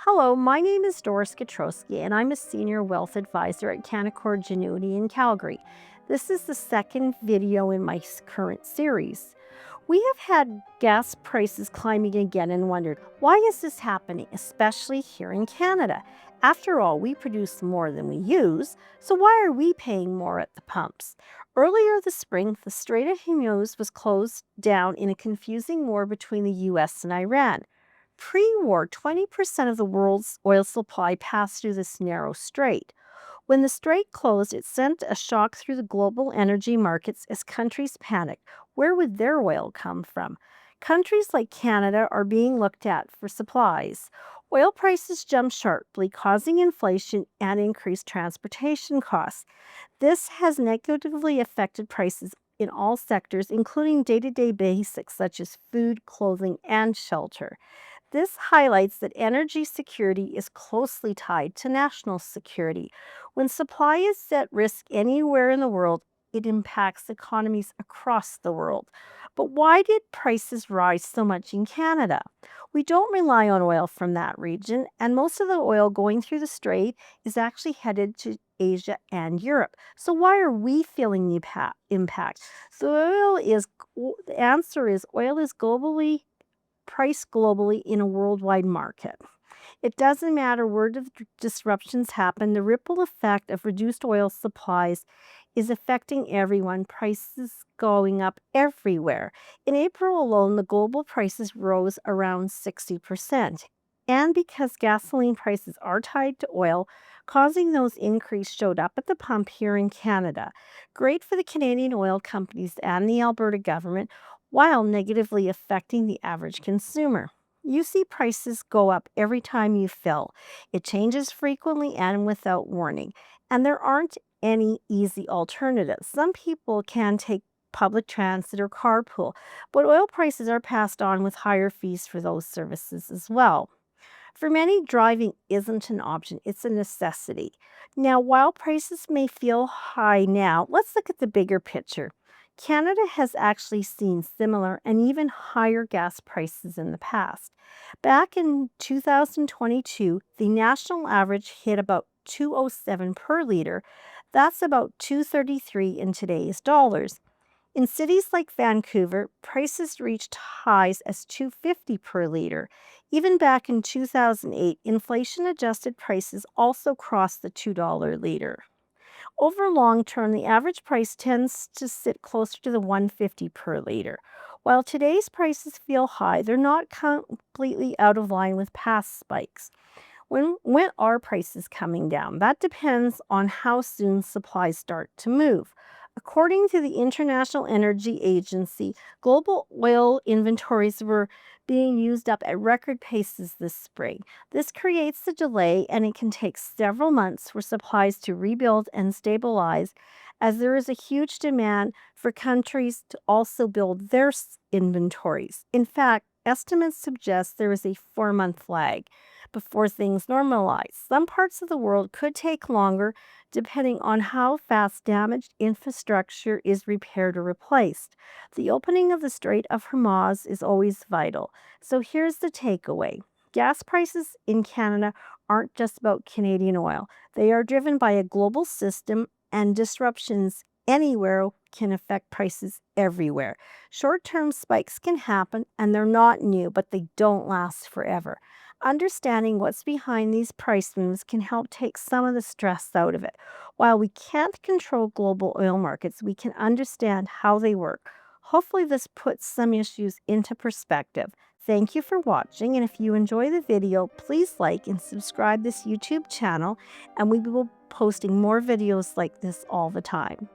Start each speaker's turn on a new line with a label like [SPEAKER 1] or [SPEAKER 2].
[SPEAKER 1] Hello, my name is Doris Kurtowski, and I'm a senior wealth advisor at Canaccord Genuity in Calgary. This is the second video in my current series. We have had gas prices climbing again and wondered, why is this happening, especially here in Canada? After all, we produce more than we use, so why are we paying more at the pumps? Earlier this spring, the Strait of Hormuz was closed down in a confusing war between the US and Iran. Pre-war, 20% of the world's oil supply passed through this narrow strait. When the strait closed, it sent a shock through the global energy markets as countries panicked. Where would their oil come from? Countries like Canada are being looked at for supplies. Oil prices jumped sharply, causing inflation and increased transportation costs. This has negatively affected prices in all sectors, including day-to-day basics such as food, clothing, and shelter. This highlights that energy security is closely tied to national security. When supply is at risk anywhere in the world, it impacts economies across the world. But why did prices rise so much in Canada? We don't rely on oil from that region, and most of the oil going through the strait is actually headed to Asia and Europe. So why are we feeling the impact? The answer is oil is globally priced globally in a worldwide market. It doesn't matter where the disruptions happen, the ripple effect of reduced oil supplies is affecting everyone, prices going up everywhere. In April alone, the global prices rose around 60%. And because gasoline prices are tied to oil, causing those increases showed up at the pump here in Canada. Great for the Canadian oil companies and the Alberta government, while negatively affecting the average consumer. You see prices go up every time you fill. It changes frequently and without warning. And there aren't any easy alternatives. Some people can take public transit or carpool, but oil prices are passed on with higher fees for those services as well. For many, driving isn't an option, it's a necessity. Now, while prices may feel high now, let's look at the bigger picture. Canada has actually seen similar and even higher gas prices in the past. Back in 2022, the national average hit about 207 per liter. That's about 233 in today's dollars. In cities like Vancouver, prices reached highs as 250 per liter. Even back in 2008, inflation-adjusted prices also crossed the $2 liter. Over long term, the average price tends to sit closer to the 150 per liter. While today's prices feel high, they're not completely out of line with past spikes. When are prices coming down? That depends on how soon supplies start to move. According to the International Energy Agency, global oil inventories were being used up at record paces this spring. This creates a delay, and it can take several months for supplies to rebuild and stabilize, as there is a huge demand for countries to also build their inventories. In fact, estimates suggest there is a 4-month lag before things normalize. Some parts of the world could take longer depending on how fast damaged infrastructure is repaired or replaced. The opening of the Strait of Hormuz is always vital. So here's the takeaway. Gas prices in Canada aren't just about Canadian oil. They are driven by a global system, and disruptions anywhere can affect prices everywhere. Short-term spikes can happen, and they're not new, but they don't last forever. Understanding what's behind these price moves can help take some of the stress out of it. While we can't control global oil markets, we can understand how they work. Hopefully, this puts some issues into perspective. Thank you for watching, and if you enjoy the video, please like and subscribe this YouTube channel, and we will be posting more videos like this all the time.